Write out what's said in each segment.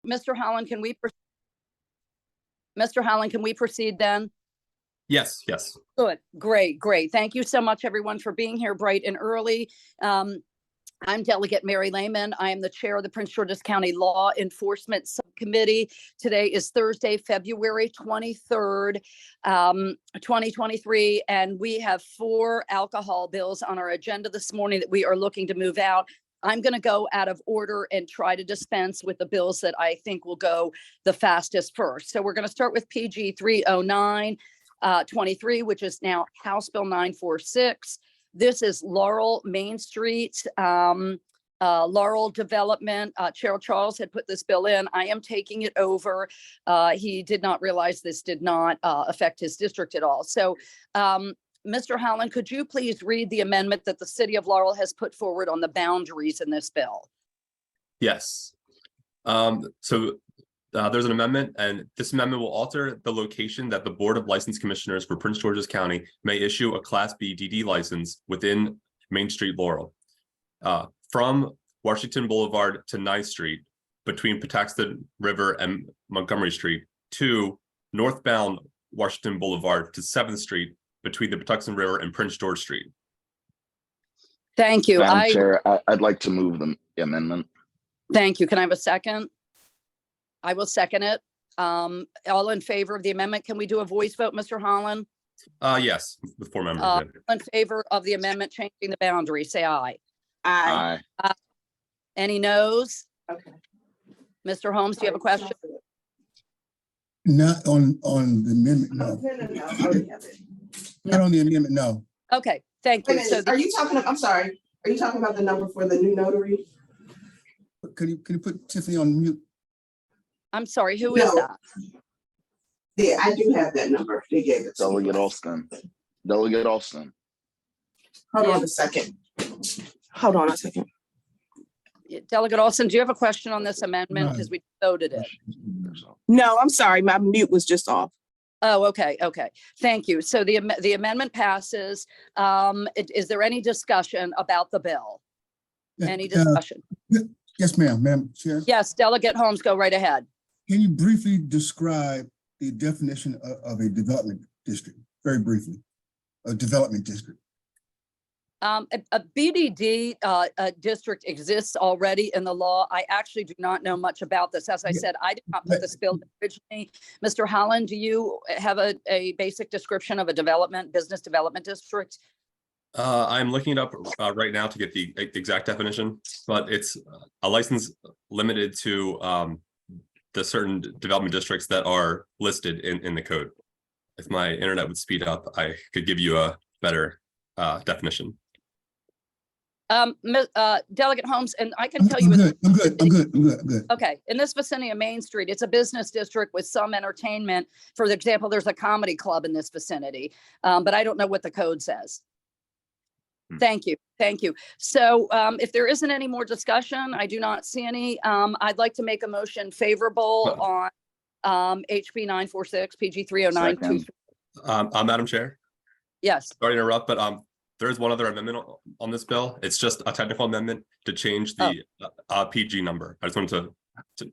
Mr. Holland, can we, Mr. Holland, can we proceed then? Yes, yes. Good, great. Thank you so much, everyone, for being here bright and early. I'm Delegate Mary Lehman. I am the chair of the Prince George's County Law Enforcement Subcommittee. Today is Thursday, February 23rd, 2023, and we have 4 alcohol bills on our agenda this morning that we are looking to move out. I'm going to go out of order and try to dispense with the bills that I think will go the fastest first. So we're going to start with PG 309-23, which is now House Bill 946. This is Laurel Main Street, Laurel Development. Chair Charles had put this bill in. I am taking it over. He did not realize this did not affect his district at all. So, Mr. Holland, could you please read the amendment that the city of Laurel has put forward on the boundaries in this bill? Yes. There's an amendment, and this amendment will alter the location that the Board of License Commissioners for Prince George's County may issue a Class B DD license within Main Street Laurel. From Washington Boulevard to 9th Street, between Patuxent River and Montgomery Street, to northbound Washington Boulevard to 7th Street, between the Patuxent River and Prince George Street. Thank you. Madam Chair, I'd like to move the amendment. Thank you. Can I have a second? I will second it. All in favor of the amendment? Can we do a voice vote, Mr. Holland? Yes, with 4 members. All in favor of the amendment changing the boundary, say aye. Aye. Any noes? Okay. Mr. Holmes, do you have a question? Not on the amendment, no. No, I already have it. Not on the amendment, no. Okay, thank Wait a you. So minute, are you talking, I'm sorry, are you talking about the number for the new notary? Can you put Tiffany on mute? I'm sorry, who is No. that? Yeah, I do have that number. They gave it to me. Delegate Alston. Delegate Alston. Hold on a second. Hold on a second. Delegate Olson, do you have a question on this amendment? No. Because we voted it. No, I'm sorry, my mute was just off. Oh, okay. Thank you. So the amendment passes. Is there any discussion about the bill? Any discussion? Yes, ma'am, Madam Chair. Yes, Delegate Holmes, go right ahead. Can you briefly describe the definition of a development district? Very briefly, a development district. A BDD district exists already in the law. I actually do not know much about this. As I said, I did not put this bill originally. Mr. Holland, do you have a basic description of a business development district? I'm looking it up right now to get the exact definition, but it's a license limited to the certain development districts that are listed in the code. If my internet would speed up, I could give you a better definition. Delegate Holmes, and I can tell you. I'm good. Okay, in this vicinity of Main Street, it's a business district with some entertainment. For example, there's a comedy club in this vicinity, but I don't know what the code says. Thank you. So if there isn't any more discussion, I do not see any. I'd like to make a motion favorable on HB 946, PG 309. Madam Chair, Yes. sorry to interrupt, but there is one other amendment on this bill. It's just a technical amendment to change the PG number. I just wanted to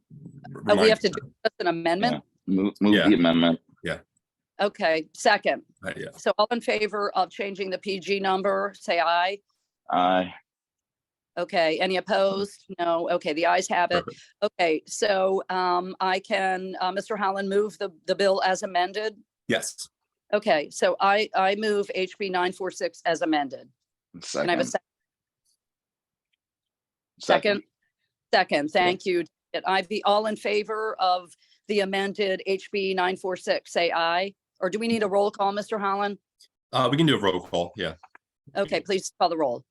remind We have to you. do just an amendment? Move Yeah. the amendment. Okay, second. Yeah. So all in favor of changing the PG number, say aye. Aye. Okay, any opposed? No. Okay, the ayes have it. Perfect. Okay, so I can, Mr. Holland, move the bill as amended? Yes. Okay, so I move HB 946 as amended. Can I have a second? Second, thank you. Ivy, all in favor of the amended HB 946, say aye. Or do we need a roll call, Mr. Holland? We can do a roll call. Yeah, Okay, please call the roll.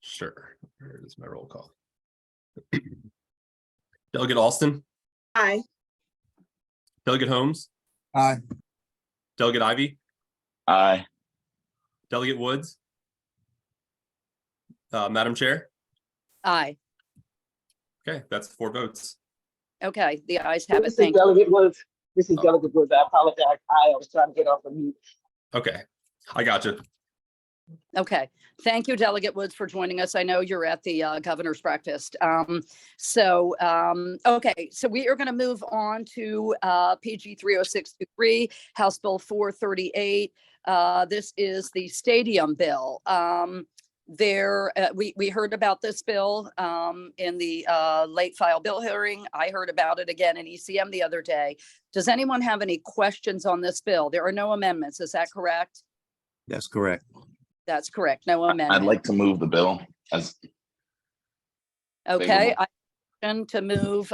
sure. Here is my roll call. Delegate Alston, Aye. Delegate Holmes, Aye. Delegate Ivy, Aye. Delegate Woods. Madam Chair. Aye. Okay, that's 4 votes. Okay, the ayes have it. This is Thank you. Delegate Woods. This is Delegate Woods. I apologize. I was trying to get off of mute. Okay, I got you. Okay, thank you, Delegate Woods, for joining us. I know you're at the governor's breakfast. Okay, so we are going to move on to PG 30623, House Bill 438. This is the stadium bill. We heard about this bill in the late file bill hearing. I heard about it again in ECM the other day. Does anyone have any questions on this bill? There are no amendments. Is that correct? That's correct. That's correct. No I'd amendment. like to move the bill as Okay, favorable. I motion to move,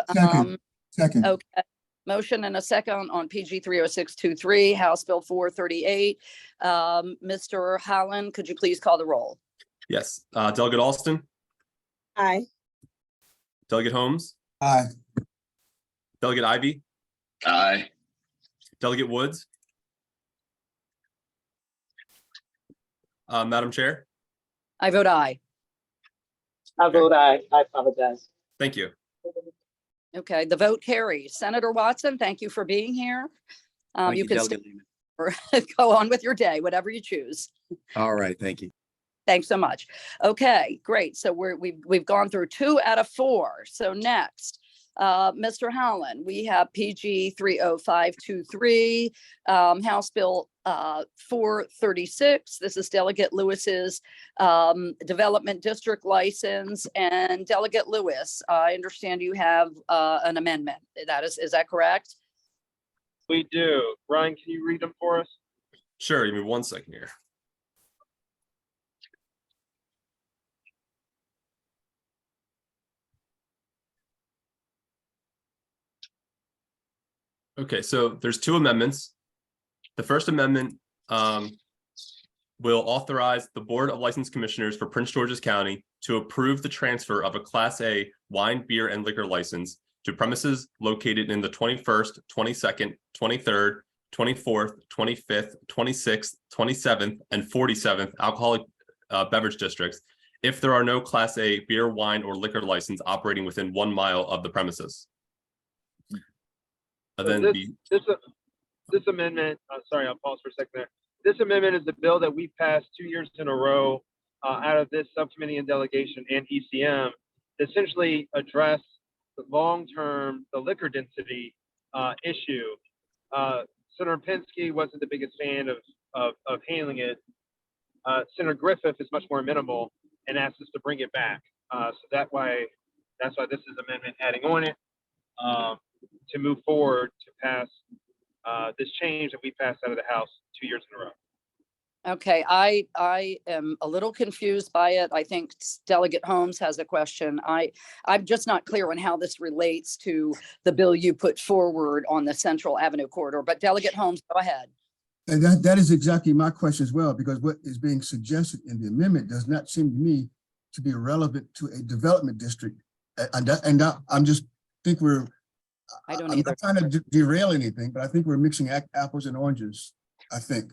Second, okay, motion and a second on PG 30623, House Bill 438. Mr. Holland, could you please call the roll? Yes, Delegate Alston, Aye. Delegate Holmes, aye. Delegate Ivy, Aye. Delegate Woods. Madam Chair, I vote aye. I vote aye. I apologize. thank you. Okay, the vote carries. Senator Watson, thank you for being here. Thank You can Delegate Lehman. go on with your day, whatever you choose. All right, thank you. Thanks so much. Okay, great. So we've gone through 2 out of 4. So next, Mr. Howland, we have PG 30523, House Bill 436. This is Delegate Lewis's development district license. And Delegate Lewis, I understand you have an amendment. Is that correct? We do. Ryan, can you read them for us? Sure, give me 1 second here. Okay, so there's 2 amendments. The first amendment will authorize the Board of License Commissioners for Prince George's County to approve the transfer of a Class A wine, beer, and liquor license to premises located in the 21st, 22nd, 23rd, 24th, 25th, 26th, 27th, and 47th alcoholic beverage districts if there are no Class A beer, wine, or liquor license operating within 1 mile of the premises. And then This amendment, sorry, I'll pause for a second there. This amendment is the bill that we passed 2 years in a row out of this subcommittee and delegation and ECM to essentially address the long-term, the liquor density issue. Senator Pinsky wasn't the biggest fan of handling it. Senator Griffith is much more minimal and asked us to bring it back. So that's why this is amendment adding on it to move forward to pass this change that we passed out of the House 2 years in a row. Okay, I am a little confused by it. I think Delegate Holmes has a question. I'm just not clear on how this relates to the bill you put forward on the Central Avenue corridor, but Delegate Holmes, go ahead. And that is exactly my question as well, because what is being suggested in the amendment does not seem to me to be relevant to a development district. I'm just think we're, I don't I'm either. not trying to derail anything, but I think we're mixing apples and oranges, I think.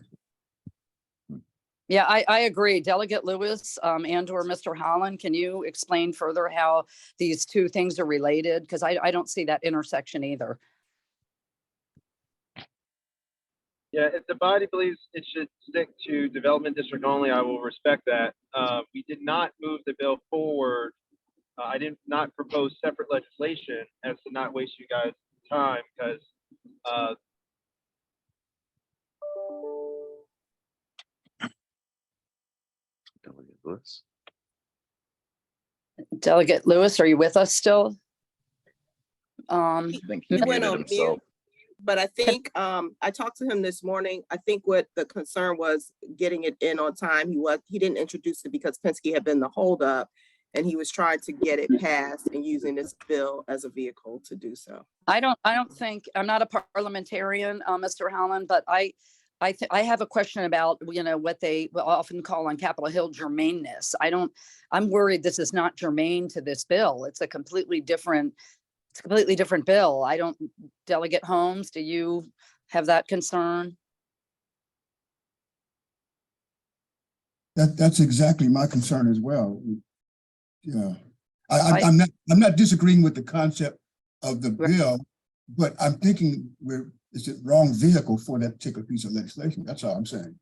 Yeah, I agree. Delegate Lewis and or Mr. Holland, can you explain further how these 2 things are related? Because I don't see that intersection either. Yeah, if the body believes it should stick to development district only, I will respect that. We did not move the bill forward. I did not propose separate legislation as to not waste you guys' time because Delegate Lewis. Delegate Lewis, are you with us still? I think he He went muted on himself. mute. But I think, I talked to him this morning. I think what the concern was getting it in on time. He didn't introduce it because Penske had been the holdup. And he was trying to get it passed and using this bill as a vehicle to do so. I don't think, I'm not a parliamentarian, Mr. Holland, but I have a question about, what they often call on Capitol Hill germaneness. I'm worried this is not germane to this bill. It's a completely different bill. Delegate Holmes, do you have that concern? That's exactly my concern as well. Yeah, I- I'm not disagreeing with the concept of the Right. bill, but I'm thinking it's the wrong vehicle for that particular piece of legislation. That's all I'm saying.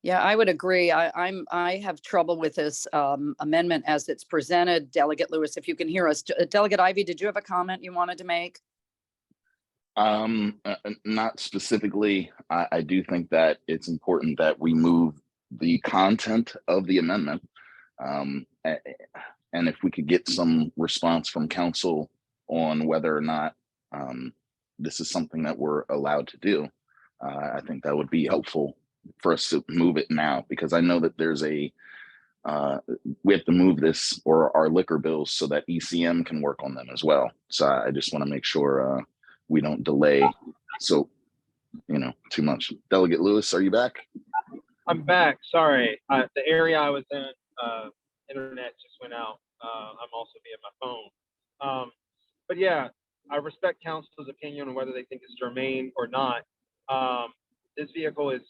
Yeah, I would agree. I have trouble with this amendment as it's presented. Delegate Lewis, if you can hear us. Delegate Ivy, did you have a comment you wanted to make? Not specifically. I do think that it's important that we move the content of the amendment. And if we could get some response from council on whether or not this is something that we're allowed to do, I think that would be helpful for us to move it now, because I know that there's we have to move this or our liquor bills so that ECM can work on them as well. So I just want to make sure we don't delay so too much. Delegate Lewis, are you back? I'm back. Sorry. The area I was in, internet just went out. I'm also via my phone. But yeah, I respect council's opinion on whether they think it's germane or not. This vehicle is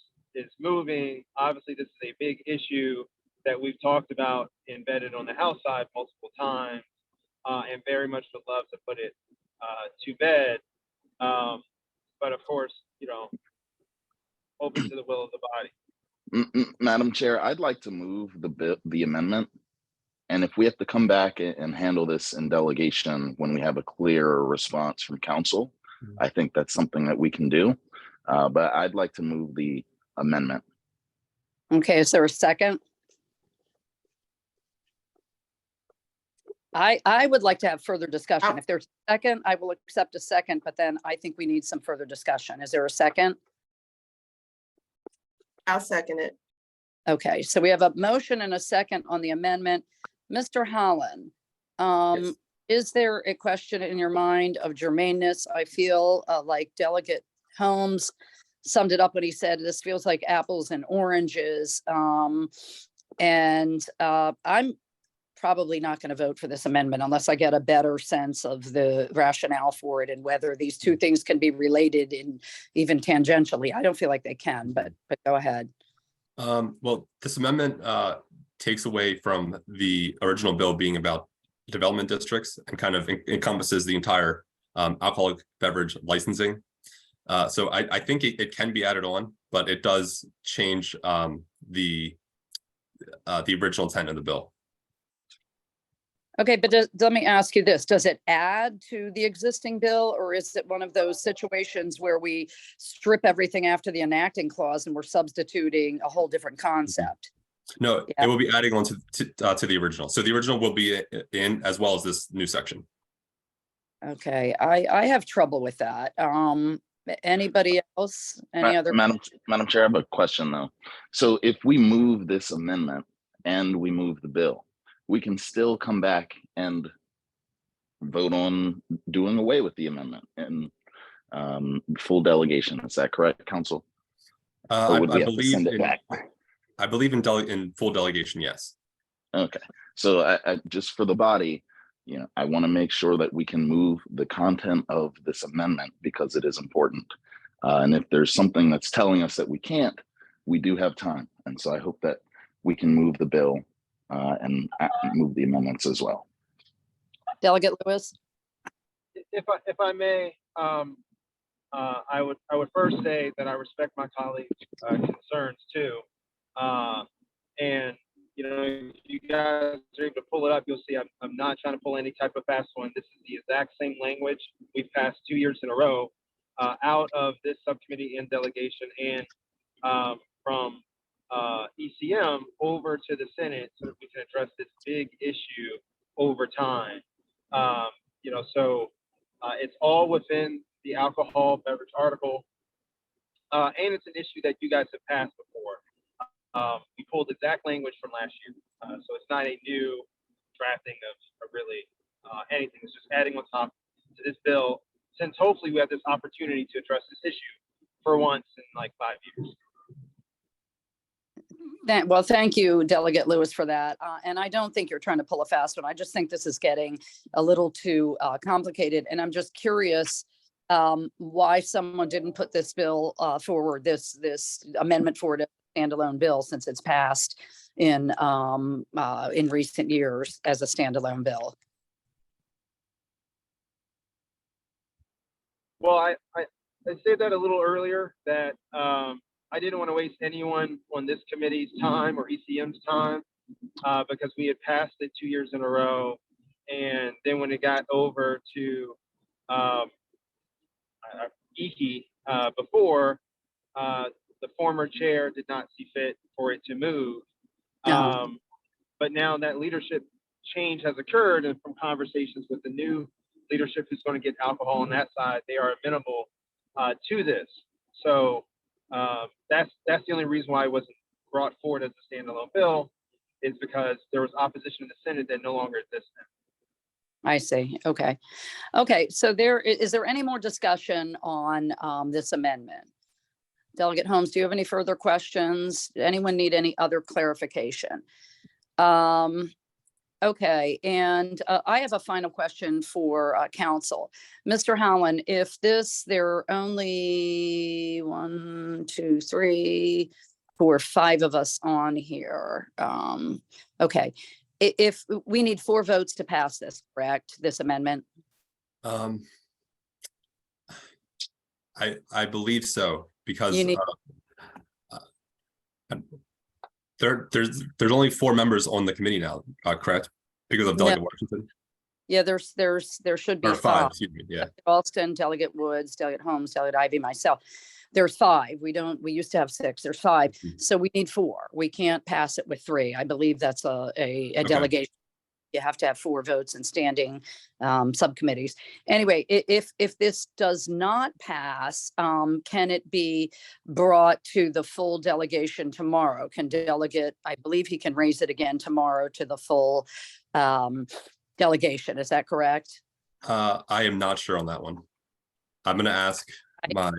moving. Obviously, this is a big issue that we've talked about embedded on the House side multiple times, and very much would love to put it to bed. But of course, open to the will of the body. Madam Chair, I'd like to move the amendment. And if we have to come back and handle this in delegation when we have a clear response from council, I think that's something that we can do. But I'd like to move the amendment. Okay, is there a second? I would like to have further discussion. If there's a second, I will accept a second, but then I think we need some further discussion. Is there a second? I'll second it. Okay, so we have a motion and a second on the amendment. Mr. Holland, Yes. is there a question in your mind of germaneness? I feel like Delegate Holmes summed it up when he said, this feels like apples and oranges. And I'm probably not going to vote for this amendment unless I get a better sense of the rationale for it and whether these two things can be related in even tangentially. I don't feel like they can, but go ahead. Well, this amendment takes away from the original bill being about development districts and kind of encompasses the entire alcoholic beverage licensing. So I think it can be added on, but it does change the original intent of the bill. Okay, but let me ask you this. Does it add to the existing bill, or is it one of those situations where we strip everything after the enacting clause and we're substituting a whole different concept? No, Yeah. it will be adding on to the original. So the original will be in as well as this new section. Okay, I have trouble with that. Anybody else? Any other? Madam Chair, I have a question though. So if we move this amendment and we move the bill, we can still come back and vote on doing away with the amendment and full delegation. Is that correct, Council? Or would we have to send it back? I believe in full delegation, yes. Okay, so I just for the body, I want to make sure that we can move the content of this amendment because it is important. And if there's something that's telling us that we can't, we do have time. And so I hope that we can move the bill and move the amendments as well. Delegate Lewis? If I may, I would first say that I respect my colleagues' concerns too. And if you guys are able to pull it up, you'll see I'm not trying to pull any type of fast one. This is the exact same language we've passed 2 years in a row out of this subcommittee and delegation and from ECM over to the Senate so that we can address this big issue over time. So it's all within the alcohol beverage article. And it's an issue that you guys have passed before. We pulled exact language from last year. So it's not a new drafting of really anything. It's just adding on top to this bill, since hopefully we have this opportunity to address this issue for once in like 5 years. Well, thank you, Delegate Lewis, for that. And I don't think you're trying to pull a fast one. I just think this is getting a little too complicated. And I'm just curious why someone didn't put this bill forward, this amendment forward as a standalone bill, since it's passed in recent years as a standalone bill. Well, I said that a little earlier that I didn't want to waste anyone on this committee's time or ECM's time because we had passed it 2 years in a row. And then when it got over to EKI before, the former chair did not see fit for it to move. No. But now that leadership change has occurred, and from conversations with the new leadership who's going to get alcohol on that side, they are amenable to this. So that's the only reason why it wasn't brought forward as a standalone bill, is because there was opposition in the Senate that no longer exists now. I see. Okay. Okay. So is there any more discussion on this amendment? Delegate Holmes, do you have any further questions? Anyone need any other clarification? Okay. And I have a final question for council. Mr. Howland, if there are only 1, 2, 3, 4, 5 of us on here. Okay. If we need 4 votes to pass this, correct? This amendment? I believe so, because You need- there's only 4 members on the committee now, correct? Because of No. Delegate Washington, Yeah, there should be or 5, 5. excuse me, yeah. Alston, Delegate Woods, Delegate Holmes, Delegate Ivy, myself. There's 5. We used to have 6. There's 5. Mhm. So we need 4. We can't pass it with 3. I believe that's a delegation. You have to have 4 votes in standing subcommittees. Anyway, if this does not pass, can it be brought to the full delegation tomorrow? I believe he can raise it again tomorrow to the full delegation. Is that correct? I am not sure on that one. I'm gonna ask my,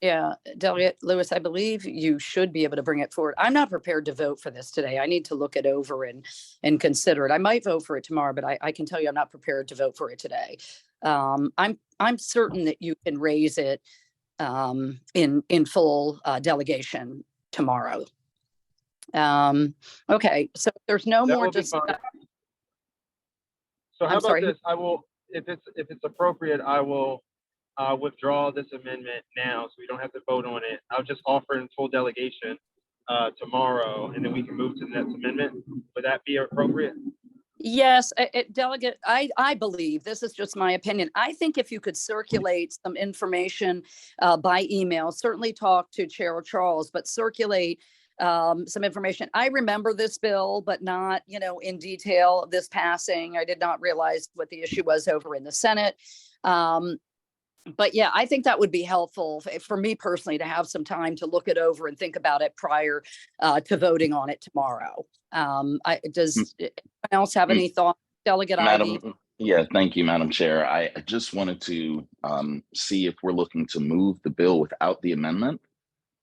Yeah, Delegate Lewis, I believe you should be able to bring it forward. I'm not prepared to vote for this today. I need to look it over and consider it. I might vote for it tomorrow, but I can tell you I'm not prepared to vote for it today. I'm certain that you can raise it in full delegation tomorrow. Okay, so if there's no That more will be fine. So how I'm about sorry, this? I will, if it's appropriate, I will withdraw this amendment now, so we don't have to vote on it. I'll just offer in full delegation tomorrow, and then we can move to the next amendment. Would that be appropriate? Yes, Delegate, I believe, this is just my opinion. I think if you could circulate some information by email, certainly talk to Chair Charles, but circulate some information. I remember this bill, but not, in detail, this passing. I did not realize what the issue was over in the Senate. But yeah, I think that would be helpful for me personally to have some time to look it over and think about it prior to voting on it tomorrow. Does anyone else have any thoughts? Delegate Ivy? Madam, yeah, thank you, Madam Chair. I just wanted to see if we're looking to move the bill without the amendment,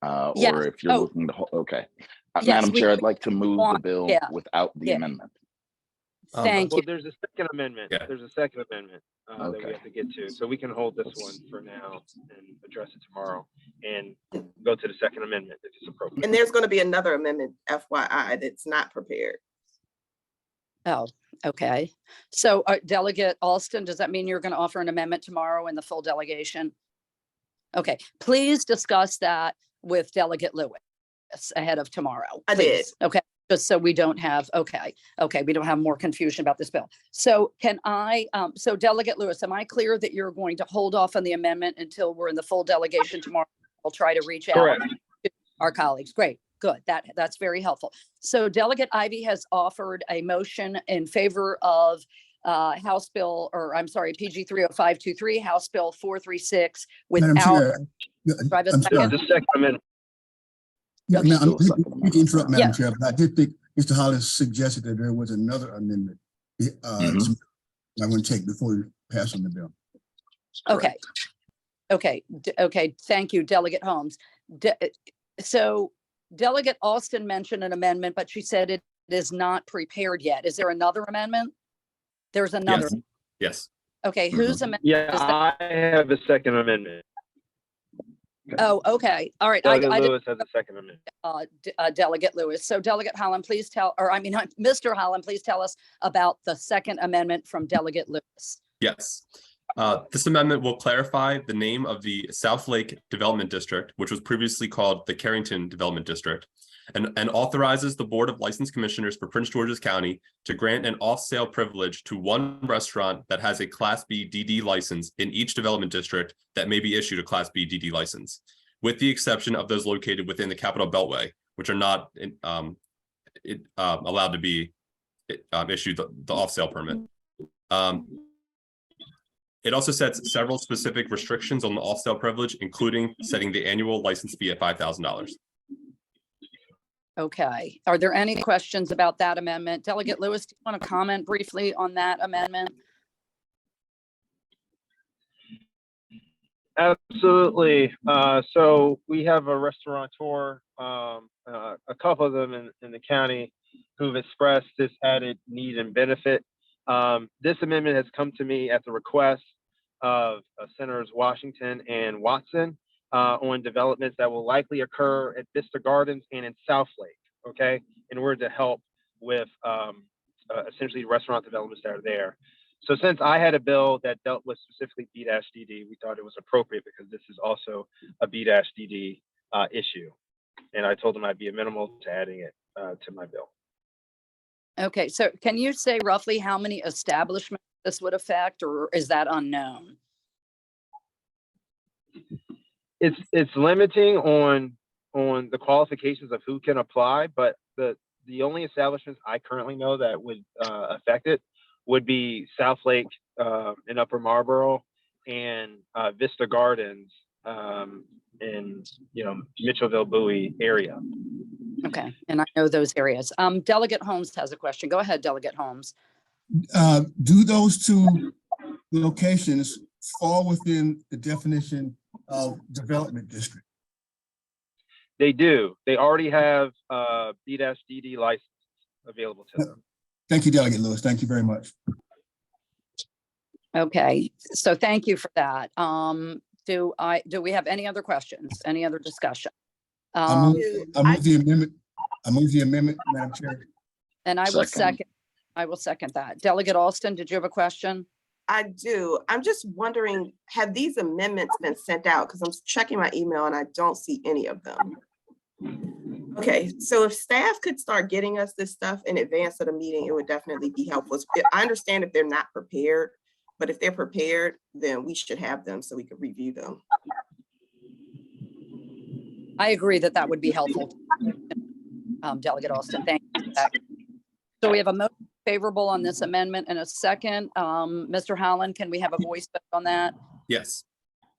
Yes. or if you're Oh. looking to, okay. Yes, Madam we- Chair, I'd like to move the want- bill yeah. without the Yeah. amendment. Thank Well, you. there's a second amendment. Yeah. There's a second amendment that we Okay. have to get to. So we can hold this one for now and address it tomorrow and go to the second amendment if it's appropriate. And there's going to be another amendment, FYI, that's not prepared. Oh, okay. So Delegate Alston, does that mean you're going to offer an amendment tomorrow in the full delegation? Okay, please discuss that with Delegate Lewis ahead of tomorrow. I did. please. Okay, just so we don't have, we don't have more confusion about this bill. So so Delegate Lewis, am I clear that you're going to hold off on the amendment until we're in the full delegation tomorrow? We'll try to reach out Correct. to our colleagues. Great, good. That's very helpful. So Delegate Ivy has offered a motion in favor of House Bill, or I'm sorry, PG 30523, House Bill 436 Madam without. Chair. Do I have a I'm second? sorry. The second amendment. Yeah, Okay. no, Still a second you can amendment. interrupt, Madam Yeah. Chair, but I did think Mr. Hollis suggested that there was another amendment. Mhm. I want to take before we pass on the bill. Okay. Okay, thank you, Delegate Holmes. So Delegate Alston mentioned an amendment, but she said it is not prepared yet. Is there another amendment? There's another. yes, yes. Okay, whose amendment? Yeah, Is that- I have a second amendment. Oh, okay, all right. I Delegate did Lewis has a second amendment. Delegate Lewis. So Delegate Holland, please Mr. Holland, please tell us about the second amendment from Delegate Lewis. Yes. This amendment will clarify the name of the South Lake Development District, which was previously called the Carrington Development District, and authorizes the Board of License Commissioners for Prince George's County to grant an off-sale privilege to one restaurant that has a Class B DD license in each development district that may be issued a Class B DD license, with the exception of those located within the Capital Beltway, which are not allowed to be issued the off-sale permit. It also sets several specific restrictions on the off-sale privilege, including setting the annual license fee at $5,000. Okay, are there any questions about that amendment? Delegate Lewis, do you want to comment briefly on that amendment? Absolutely. So we have a restaurateur, a couple of them in the county who've expressed this added need and benefit. This amendment has come to me at the request of Senators Washington and Watson on developments that will likely occur at Vista Gardens and in South Lake, okay, in order to help with essentially restaurant developments that are there. So since I had a bill that dealt with specifically B-DD, we thought it was appropriate because this is also a B-DD issue. And I told them I'd be amenable to adding it to my bill. Okay, so can you say roughly how many establishments this would affect, or is that unknown? It's limiting on the qualifications of who can apply, but the only establishments I currently know that would affect it would be South Lake in Upper Marlboro and Vista Gardens in Mitchellville, Bowie area. Okay, and I know those areas. Delegate Holmes has a question. Go ahead, Delegate Holmes. Do those two locations fall within the definition of development district? They do. They already have B-DD license available to them. Thank you, Delegate Lewis. Thank you very much. Okay, so thank you for that. Do we have any other questions? Any other discussion? I move the amendment. I move the amendment, Madam Chair. And I will second that. Delegate Alston, did you have a question? I do. I'm just wondering, have these amendments been sent out? Because I'm checking my email and I don't see any of them. Okay, so if staff could start getting us this stuff in advance of the meeting, it would definitely be helpful. I understand if they're not prepared, but if they're prepared, then we should have them so we could review them. I agree that that would be helpful. Delegate Alston, thank you for that. So we have a motion favorable on this amendment and a second. Mr. Holland, can we have a voice vote on that? Yes.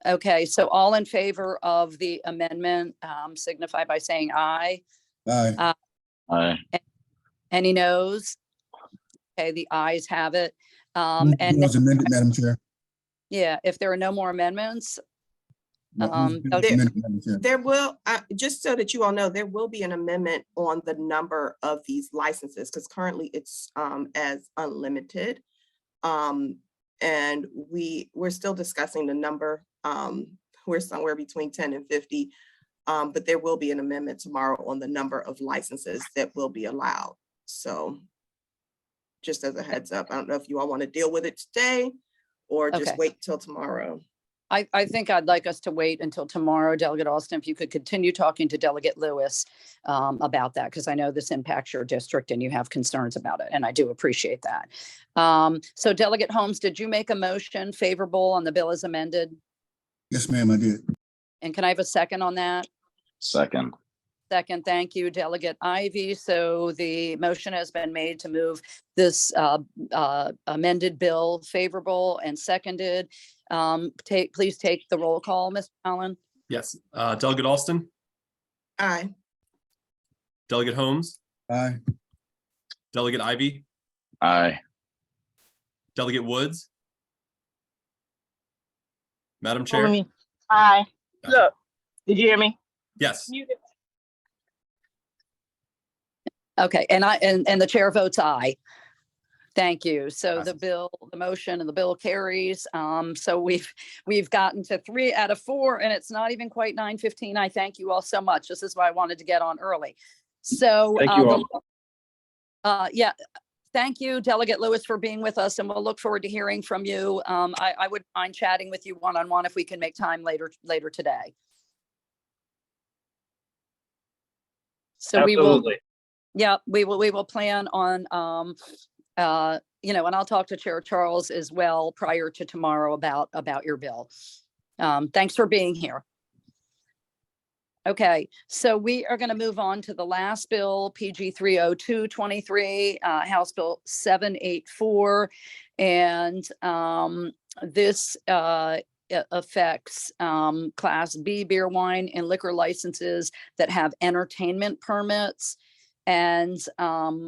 Okay, so all in favor of the amendment signify by saying aye. Aye. Aye. Any noes? Okay, the ayes have it. Move And those amended, Madam Chair. yeah, if there are no more amendments, Move those okay. amended, Madam Chair. There will, just so that you all know, there will be an amendment on the number of these licenses, because currently it's as unlimited. And we're still discussing the number. We're somewhere between 10 and 50, but there will be an amendment tomorrow on the number of licenses that will be allowed. So just as a heads up, I don't know if you all want to deal with it today or just Okay. wait till tomorrow. I think I'd like us to wait until tomorrow, Delegate Alston, if you could continue talking to Delegate Lewis about that, because I know this impacts your district and you have concerns about it, and I do appreciate that. So Delegate Holmes, did you make a motion favorable on the bill as amended? Yes, ma'am, I did. And can I have a second on that? Second. Second, thank you, Delegate Ivy. So the motion has been made to move this amended bill favorable and seconded. Please take the roll call, Mr. Allen. Yes. Delegate Alston, Aye. Delegate Holmes, Aye. Delegate Ivy, Aye. Delegate Woods. Madam Chair. Aye. Look, did you hear me? Yes. Okay, and the chair votes aye. Thank you. So the motion and the bill carries. So we've gotten to 3 out of 4, and it's not even quite 9:15. I thank you all so much. This is why I wanted to get on early. So Thank you all. yeah, thank you, Delegate Lewis, for being with us, and we'll look forward to hearing from you. I would mind chatting with you one-on-one if we can make time later today. So we will, Absolutely. yeah, we will plan on, you know, and I'll talk to Chair Charles as well prior to tomorrow about your bill. Thanks for being here. Okay, so we are going to move on to the last bill, PG 30223, House Bill 784. And this affects Class B beer, wine, and liquor licenses that have entertainment permits. And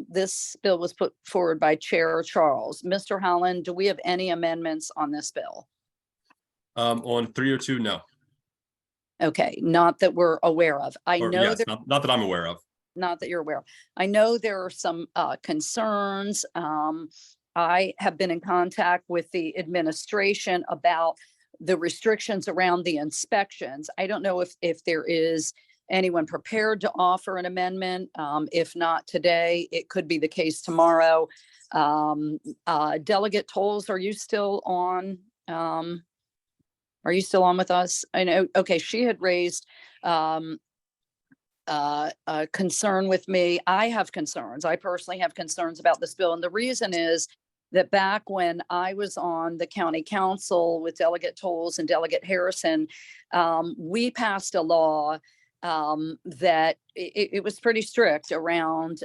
this bill was put forward by Chair Charles. Mr. Holland, do we have any amendments on this bill? On 302, no. Okay, not that we're aware of. I Or know yes, that, not that I'm aware of. not that you're aware of. I know there are some concerns. I have been in contact with the administration about the restrictions around the inspections. I don't know if there is anyone prepared to offer an amendment. If not today, it could be the case tomorrow. Delegate Tolles, are you still on? Are you still on with us? I know, okay, she had raised a concern with me. I have concerns. I personally have concerns about this bill. And the reason is that back when I was on the county council with Delegate Tolles and Delegate Harrison, we passed a law that it was pretty strict around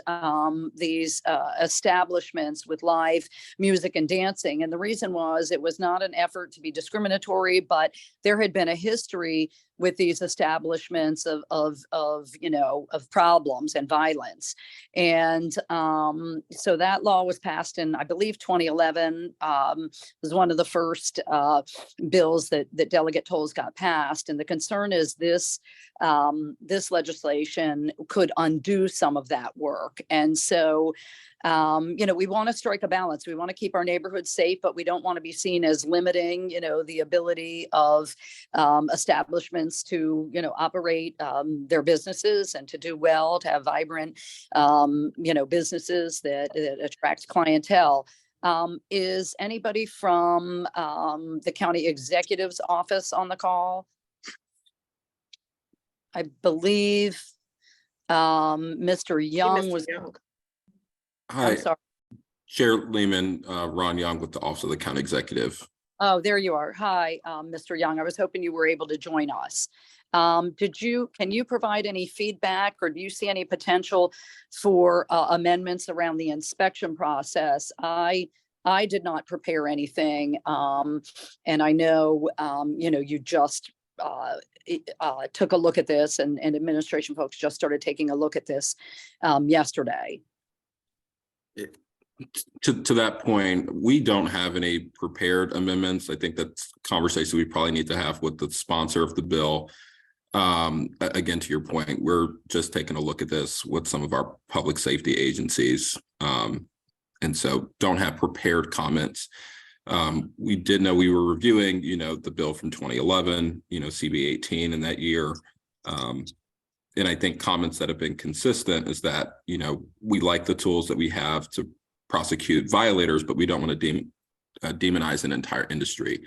these establishments with live music and dancing. And the reason was it was not an effort to be discriminatory, but there had been a history with these establishments of you know, of problems and violence. And so that law was passed in, I believe, 2011. It was one of the first bills that Delegate Tolles got passed. And the concern is this legislation could undo some of that work. And so, you know, we want to strike a balance. We want to keep our neighborhoods safe, but we don't want to be seen as limiting, you know, the ability of establishments to, you know, operate their businesses and to do well, to have vibrant, you know, businesses that attract clientele. Is anybody from the county executive's office on the call? I believe Mr. Young was, Hi, I'm sorry. Chair Lehman, Ron Young with the Office of the County Executive. Oh, there you are. Hi, Mr. Young. I was hoping you were able to join us. Can you provide any feedback, or do you see any potential for amendments around the inspection process? I did not prepare anything. And I know, you know, you just took a look at this, and administration folks just started taking a look at this yesterday. To that point, we don't have any prepared amendments. I think that's a conversation we probably need to have with the sponsor of the bill. Again, to your point, we're just taking a look at this with some of our public safety agencies. And so don't have prepared comments. We did know we were reviewing, you know, the bill from 2011, you know, CB 18 in that year. And I think comments that have been consistent is that, you know, we like the tools that we have to prosecute violators, but we don't want to demonize an entire industry,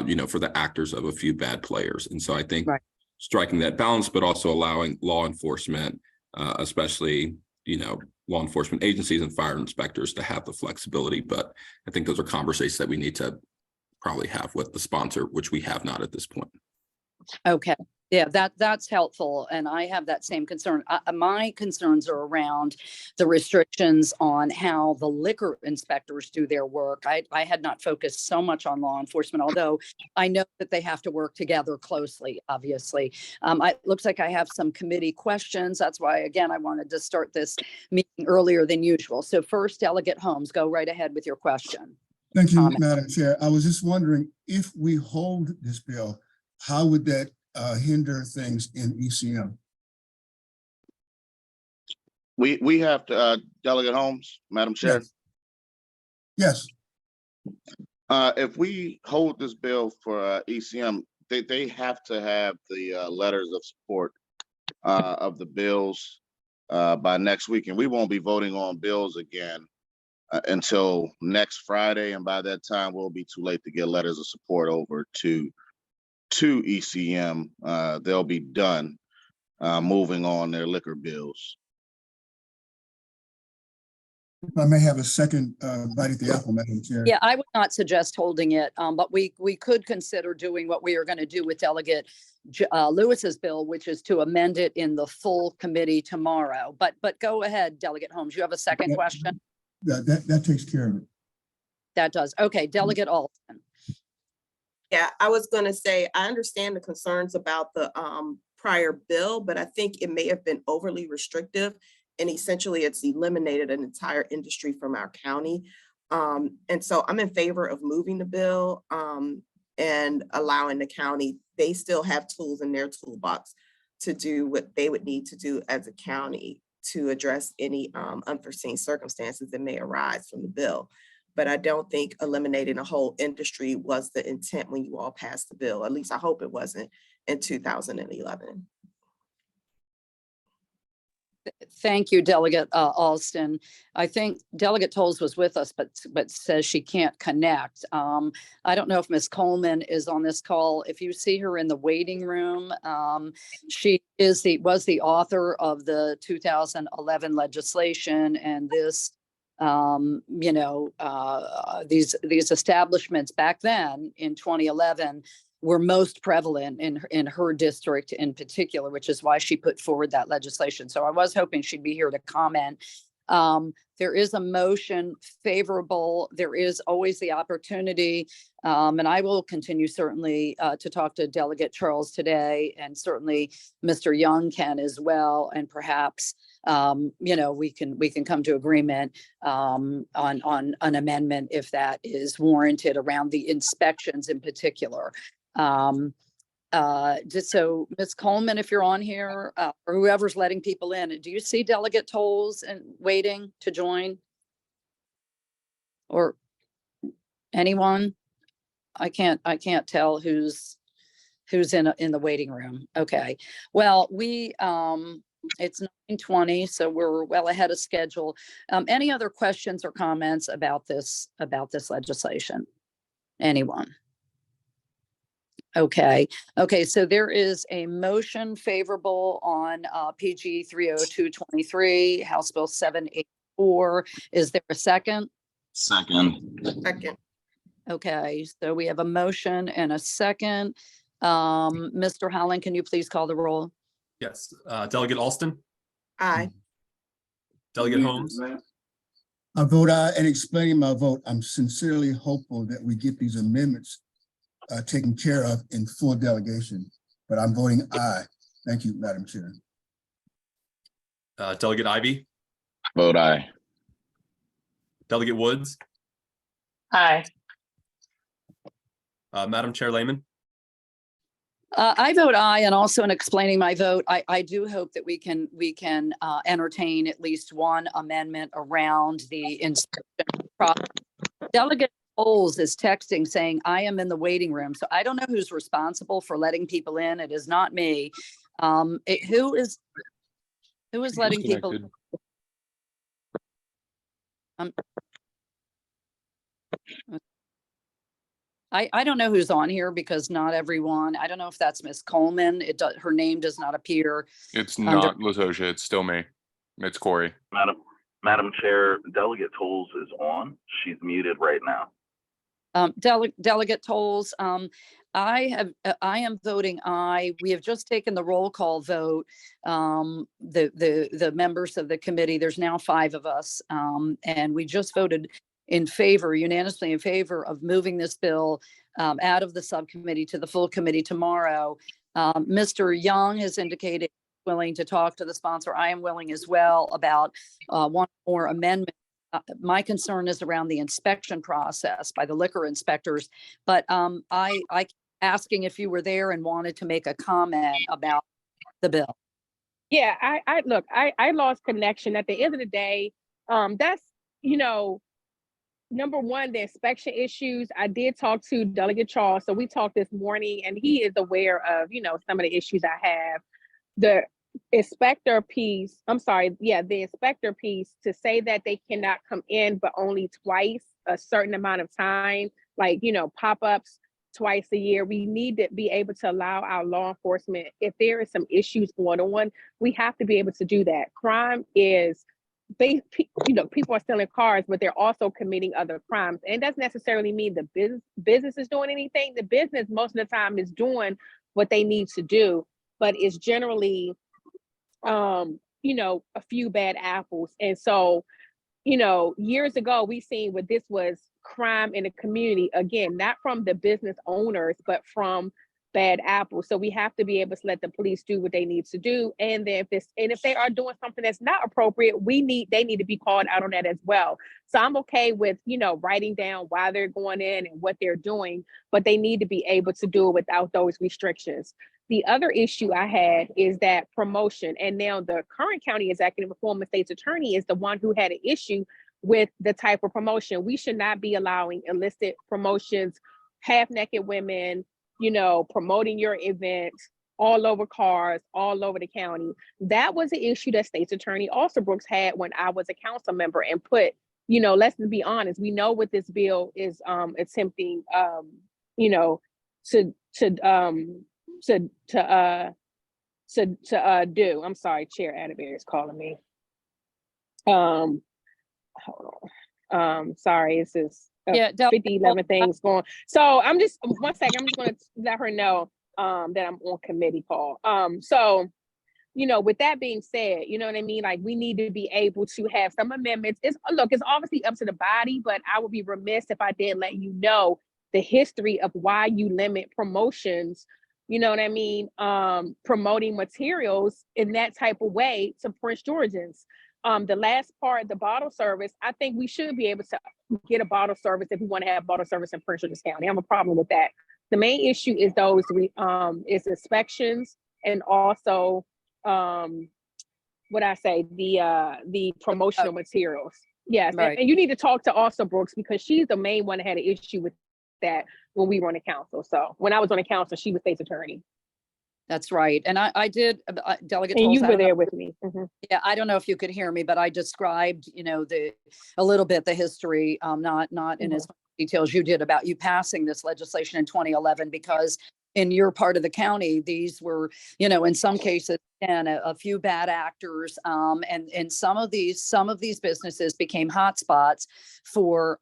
you know, for the actors of a few bad players. And so I think striking that balance, but also allowing law enforcement, especially, you know, law enforcement agencies and fire inspectors to have the flexibility. But I think those are conversations that we need to probably have with the sponsor, which we have not at this point. Okay. Yeah, that's helpful. And I have that same concern. My concerns are around the restrictions on how the liquor inspectors do their work. I had not focused so much on law enforcement, although I know that they have to work together closely, obviously. It looks like I have some committee questions. That's why, again, I wanted to start this meeting earlier than usual. So first, Delegate Holmes, go right ahead with your question. Thank you, Madam Chair. I was just wondering, if we hold this bill, how would that hinder things in ECM? We have to, Delegate Holmes, Madam Chair. Yes. If we hold this bill for ECM, they have to have the letters of support of the bills by next week, and we won't be voting on bills again until next Friday, and by that time, we'll be too late to get letters of support over to ECM. They'll be done moving on their liquor bills. If I may have a second bite at the apple, Madam Chair. Yeah, I would not suggest holding it, but we could consider doing what we are going to do with Delegate Lewis's bill, which is to amend it in the full committee tomorrow. But go ahead, Delegate Holmes. You have a second Yeah. question? That takes care of it. That does. Okay, Delegate Alston. Yeah, I was gonna say, I understand the concerns about the prior bill, but I think it may have been overly restrictive. And essentially it's eliminated an entire industry from our county. And so I'm in favor of moving the bill and allowing the county, they still have tools in their toolbox to do what they would need to do as a county to address any unforeseen circumstances that may arise from the bill. But I don't think eliminating a whole industry was the intent when you all passed the bill. At least I hope it wasn't in 2011. Thank you, Delegate Alston. I think Delegate Tolles was with us, but says she can't connect. I don't know if Ms. Coleman is on this call. If you see her in the waiting room, she was the author of the 2011 legislation, and this, these establishments back then in 2011 were most prevalent in her district in particular, which is why she put forward that legislation. So I was hoping she'd be here to comment. There is a motion favorable. There is always the opportunity, and I will continue certainly to talk to Delegate Charles today, and certainly Mr. Young can as well. And perhaps, we can come to agreement on an amendment if that is warranted around the inspections in particular. Just so Ms. Coleman, if you're on here, or whoever's letting people in, do you see Delegate Tolles and waiting to join? Or anyone? I can't tell who's in the waiting room. Okay. Well, it's 9:20, so we're well ahead of schedule. Any other questions or comments about this legislation? Anyone? Okay, so there is a motion favorable on PG 30223, House Bill 784. Is there a second? Second. Okay, so we have a motion and a second. Mr. Holland, can you please call the roll? Yes, Delegate Alston, Aye. Delegate Holmes, I vote aye, and explaining my vote, I'm sincerely hopeful that we get these amendments taken care of in full delegation, but I'm voting aye. Thank you, Madam Chair. Delegate Ivy, Vote aye. Delegate Woods, Aye. Madam Chair Lehman. I vote aye, and also in explaining my vote, I do hope that we can entertain at least one amendment around the inspection process. Delegate Tolles is texting saying, I am in the waiting room. So I don't know who's responsible for letting people in. It is not me. Who is letting people? I don't know who's on here because not everyone, I don't know if that's Miss Coleman. Her name does not appear. It's not Latosha, it's still me. It's Corey. Madam Chair, Delegate Tolles is on. She's muted right now. Delegate Tolles, I am voting aye. We have just taken the roll call vote. The members of the committee, there's now 5 of us, and we just voted unanimously in favor of moving this bill out of the subcommittee to the full committee tomorrow. Mr. Young has indicated willing to talk to the sponsor. I am willing as well about one more amendment. My concern is around the inspection process by the liquor inspectors, but I asking if you were there and wanted to make a comment about the bill. Yeah, I lost connection. At the end of the day, that's, number one, the inspection issues. I did talk to Delegate Charles, so we talked this morning, and he is aware of, some of the issues I have. inspector piece, I'm sorry, yeah, the inspector piece, to say that they cannot come in but only twice a certain amount of time, like, pop-ups twice a year. We need to be able to allow our law enforcement, if there is some issues going on, we have to be able to do that. Crime is, people are stealing cars, but they're also committing other crimes. And it doesn't necessarily mean the business is doing anything. The business most of the time is doing what they need to do, but it's generally a few bad apples. And so, years ago, we seen what this was crime in the community, again, not from the business owners, but from bad apples. So we have to be able to let the police do what they need to do. And then if they are doing something that's not appropriate, they need to be called out on that as well. So I'm okay with, writing down why they're going in and what they're doing, but they need to be able to do it without those restrictions. The other issue I had is that promotion. And now the current county executive, former state's attorney, is the one who had an issue with the type of promotion. We should not be allowing illicit promotions, half-naked women, promoting your event all over cars, all over the county. That was an issue that State's Attorney Alsobrooks had when I was a council member, and put, let's be honest, we know what this bill is attempting, to do. I'm sorry, Chair Atterbury is calling me. Hold on. Sorry, this is 11 things going. So I'm just, one second, I'm just going to let her know that I'm on committee, Paul. So, with that being said, you know what I mean? Like, we need to be able to have some amendments. It's obviously up to the body, but I would be remiss if I didn't let you know the history of why you limit promotions, you know what I mean? Promoting materials in that type of way to Prince Georgians. The last part, the bottle service, I think we should be able to get a bottle service if we want to have bottle service in Prince George's County. I have a problem with that. The main issue is is inspections, and also the promotional materials. Yes, Right. and you need to talk to Alsobrooks, because she's the main one that had an issue with that when we were on the council. So when I was on the council, she was state's attorney. That's right. And I did, Delegate And Tolles, you I were don't know- there with me. Mhm. Yeah, I don't know if you could hear me, but I described, a little bit the history, not in as much detail as you did, about you passing this legislation in 2011, because in your part of the county, these were, in some cases, and a few bad actors, and some of these businesses became hotspots for,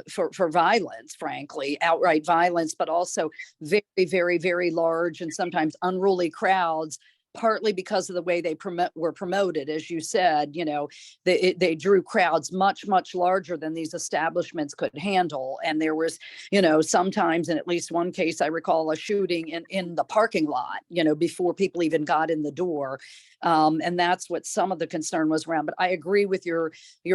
for violence, frankly, outright violence, but also very, very, very large and sometimes unruly crowds, partly because of the way they were promoted. As you said, they drew crowds much, much larger than these establishments could handle. And there was, sometimes, in at least one case, I recall a shooting in the parking lot, before people even got in the door. And that's what some of the concern was around. But I agree with your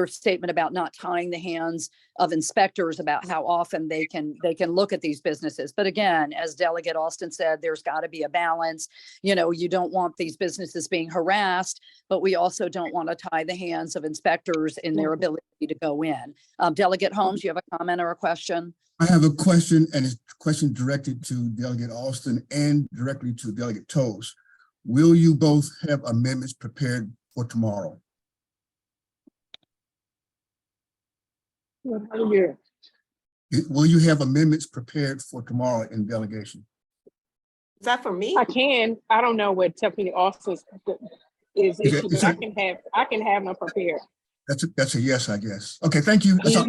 statement about not tying the hands of inspectors about how often they can look at these businesses. But again, as Delegate Alston said, there's got to be a balance. You don't want these businesses being harassed, but we also don't want to tie the hands of inspectors in their ability to go in. Delegate Holmes, you have a comment or a question? I have a question, and it's a question directed to Delegate Alston and directly to Delegate Tolles. Will you both have amendments prepared for tomorrow? Will you have amendments prepared for tomorrow in delegation? Is that for me? I can. I don't know what Tiffany Austin is Okay, issue, but I can have them prepared. That's a yes, I guess. Okay, thank you. That's all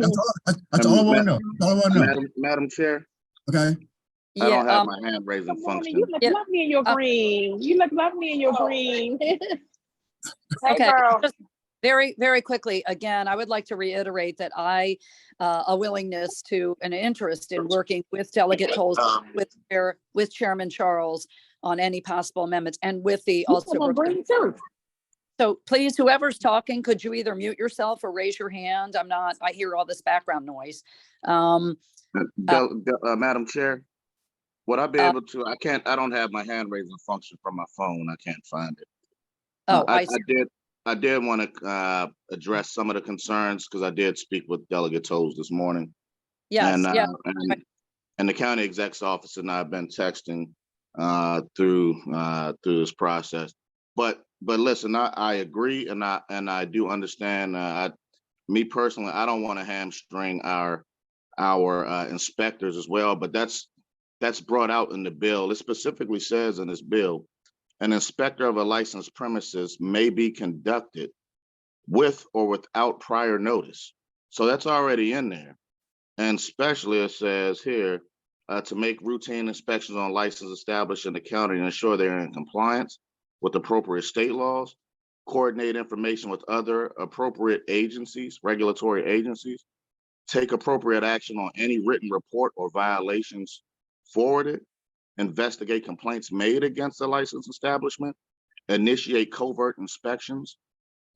I want to know. That's all I want to know. Madam Chair, Okay. I don't have my hand raising function. You look lovely in your green. You look lovely in your green. Hey, Okay, girl. just very, very quickly, again, I would like to reiterate that a willingness to, an interest in working with Delegate Tolles, with Chairman Charles on any possible amendments, and with the You look green too. So please, whoever's talking, could you either mute yourself or raise your hand? I hear all this background noise. Madam Chair, would I be able to, I don't have my hand raising function from my phone. I can't find it. I did want to address some of the concerns, because I did speak with Delegate Tolles this morning. Yes, And, yeah. and the county exec's office and I have been texting. through this process. But listen, I agree, and I do understand. Me personally, I don't want to hamstring our inspectors as well, but that's brought out in the bill. It specifically says in this bill, an inspector of a licensed premises may be conducted with or without prior notice. So that's already in there. And especially it says here, to make routine inspections on license established in the county and ensure they're in compliance with appropriate state laws, coordinate information with other appropriate agencies, regulatory agencies, take appropriate action on any written report or violations forwarded, investigate complaints made against the licensed establishment, initiate covert inspections,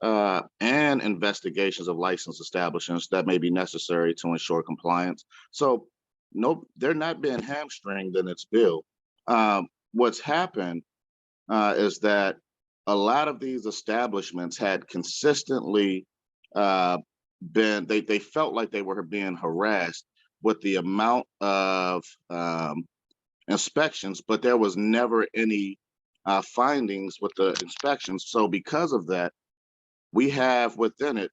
and investigations of licensed establishments that may be necessary to ensure compliance. So no, they're not being hamstringed in its bill. What's happened is that a lot of these establishments had consistently they felt like they were being harassed with the amount of inspections, but there was never any findings with the inspections. So because of that, we have within it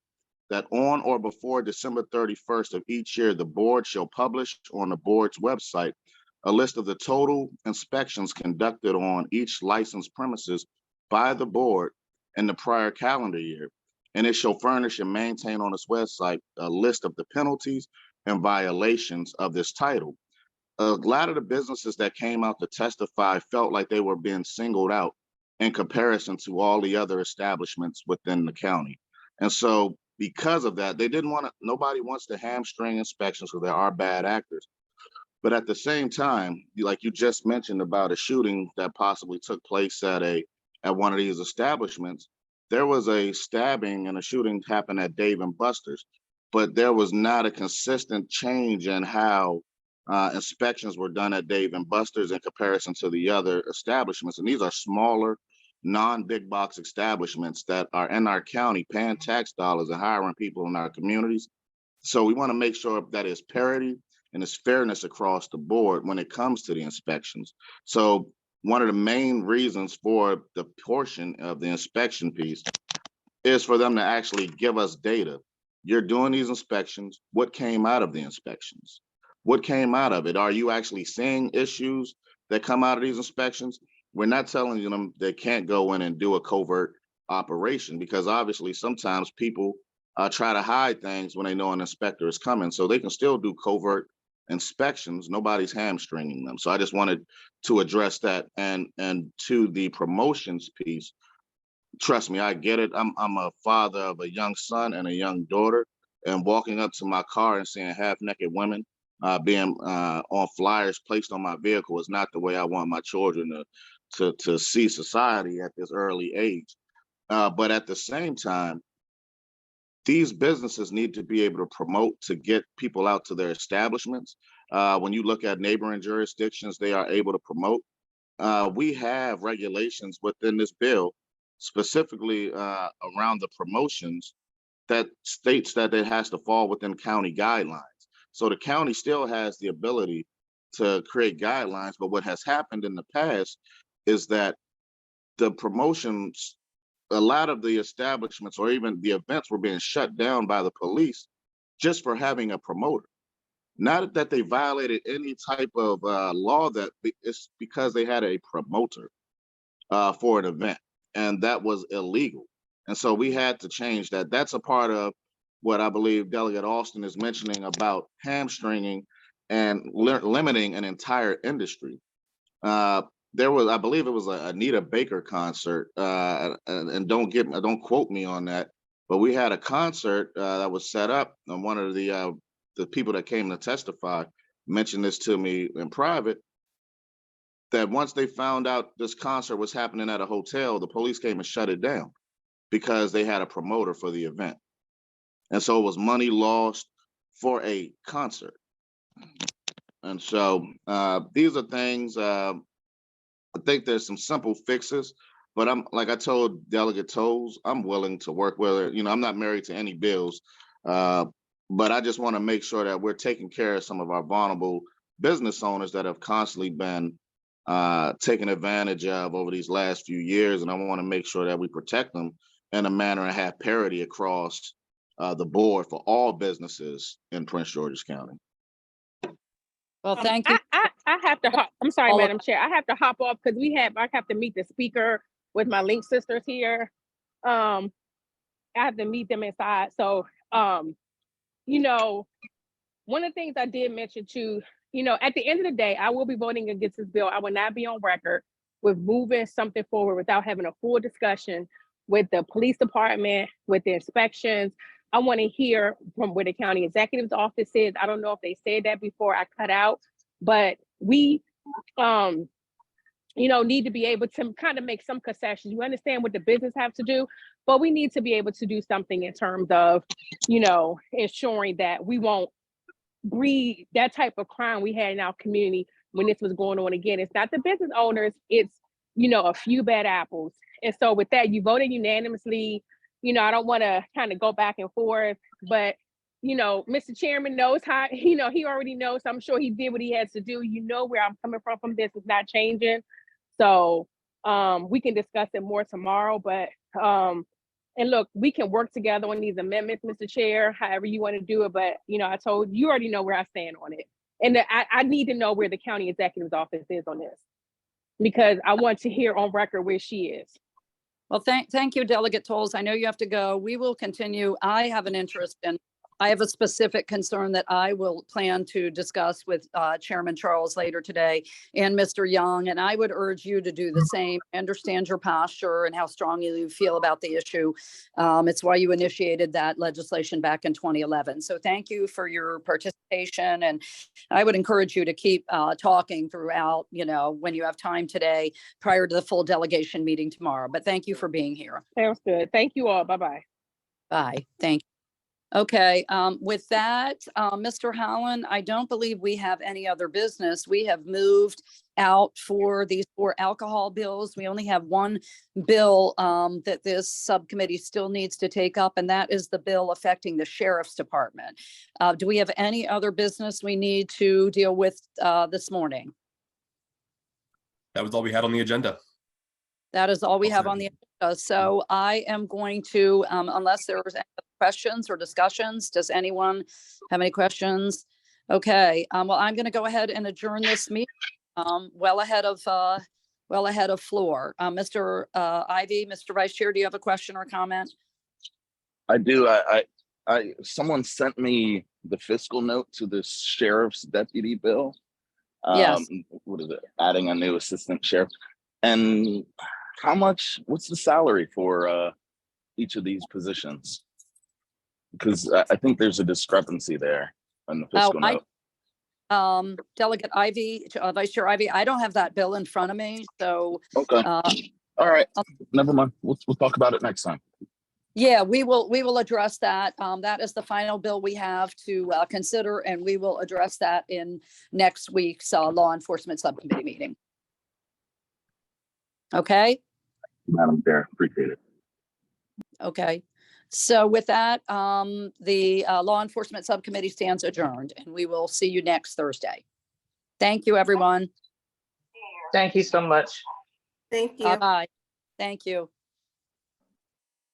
that on or before December 31st of each year, the board shall publish on the board's website a list of the total inspections conducted on each licensed premises by the board in the prior calendar year. And it shall furnish and maintain on its website a list of the penalties and violations of this title. A lot of the businesses that came out to testify felt like they were being singled out in comparison to all the other establishments within the county. And so because of that, they didn't want to, nobody wants to hamstring inspections because there are bad actors. But at the same time, like you just mentioned about a shooting that possibly took place at one of these establishments, there was a stabbing and a shooting happened at Dave and Buster's, but there was not a consistent change in how inspections were done at Dave and Buster's in comparison to the other establishments. And these are smaller, non-big box establishments that are in our county paying tax dollars and hiring people in our communities. So we want to make sure that it's parity and it's fairness across the board when it comes to the inspections. So one of the main reasons for the portion of the inspection piece is for them to actually give us data. You're doing these inspections. What came out of the inspections? What came out of it? Are you actually seeing issues that come out of these inspections? We're not telling them they can't go in and do a covert operation because obviously sometimes people try to hide things when they know an inspector is coming. So they can still do covert inspections. Nobody's hamstringing them. So I just wanted to address that. And to the promotions piece, trust me, I get it. I'm a father of a young son and a young daughter, and walking up to my car and seeing half-naked women being on flyers placed on my vehicle is not the way I want my children to see society at this early age. But at the same time, these businesses need to be able to promote to get people out to their establishments. When you look at neighboring jurisdictions, they are able to promote. We have regulations within this bill, specifically around the promotions, that states that it has to fall within county guidelines. So the county still has the ability to create guidelines, but what has happened in the past is that the promotions, a lot of the establishments or even the events were being shut down by the police just for having a promoter. Not that they violated any type of law, that it's because they had a promoter for an event, and that was illegal. And so we had to change that. That's a part of what I believe Delegate Alston is mentioning about hamstringing and limiting an entire industry. There was, I believe it was a Anita Baker concert, and don't quote me on that, but we had a concert that was set up, and one of the people that came to testify mentioned this to me in private, that once they found out this concert was happening at a hotel, the police came and shut it down because they had a promoter for the event. And so it was money lost for a concert. And so these are things, I think there's some simple fixes, but I'm, like I told Delegate Tolles, I'm willing to work with her. You know, I'm not married to any bills, but I just want to make sure that we're taking care of some of our vulnerable business owners that have constantly been taken advantage of over these last few years, and I want to make sure that we protect them in a manner and have parity across the board for all businesses in Prince George's County. Well, thank you. I have to hop, I'm sorry, All of- Madam Chair, I have to hop off because I have to meet the speaker with my Link sisters here. I have to meet them inside. So, you know, one of the things I did mention too, you know, at the end of the day, I will be voting against this bill. I will not be on record with moving something forward without having a full discussion with the police department, with the inspections. I want to hear from where the county executive's office is. I don't know if they said that before I cut out, but we, you know, need to be able to kind of make some concessions. You understand what the business have to do, but we need to be able to do something in terms of, you know, ensuring that we won't breed that type of crime we had in our community when this was going on again. It's not the business owners, it's, you know, a few bad apples. And so with that, you voted unanimously. You know, I don't want to kind of go back and forth, but, you know, Mr. Chairman knows how, you know, he already knows. I'm sure he did what he has to do. You know where I'm coming from this. It's not changing. So we can discuss it more tomorrow, but and look, we can work together on these amendments, Mr. Chair, however you want to do it. But, you know, I told you already know where I stand on it. And I need to know where the county executive's office is on this, because I want to hear on record where she is. Well, thank you, Delegate Tolles. I know you have to go. We will continue. I have an interest in, I have a specific concern that I will plan to discuss with Chairman Charles later today and Mr. Young, and I would urge you to do the same. I understand your posture and how strongly you feel about the issue. It's why you initiated that legislation back in 2011. So thank you for your participation, and I would encourage you to keep talking throughout, you know, when you have time today prior to the full delegation meeting tomorrow. But thank you for being here. Sounds good. Thank you all. Bye-bye. Bye. Thank you. Okay, with that, Mr. Howland, I don't believe we have any other business. We have moved out for these 4 alcohol bills. We only have one bill that this subcommittee still needs to take up, and that is the bill affecting the Sheriff's Department. Do we have any other business we need to deal with this morning? That was all we had on the agenda. That is all we have Okay. on the agenda. So I am going to, unless there's any questions or discussions, does anyone have any questions? Okay, well, I'm going to go ahead and adjourn this meeting well ahead of floor. Mr. Ivy, Mr. Vice Chair, do you have a question or comment? I do. Someone sent me the fiscal note to the sheriff's deputy bill. Yes. What is it? Adding a new assistant sheriff. And what's the salary for each of these positions? Because I think there's a discrepancy there in the fiscal note. Delegate Ivy, Vice Chair Ivy, I don't have that bill in front of me, so. Okay. All right. Never mind. We'll talk about it next time. Yeah, we will address that. That is the final bill we have to consider, and we will address that in next week's Law Enforcement Subcommittee meeting. Okay? Madam Chair, appreciate it. Okay. So with that, the Law Enforcement Subcommittee stands adjourned, and we will see you next Thursday. Thank you, everyone. Thank you so much. Thank you. Bye-bye. Thank you.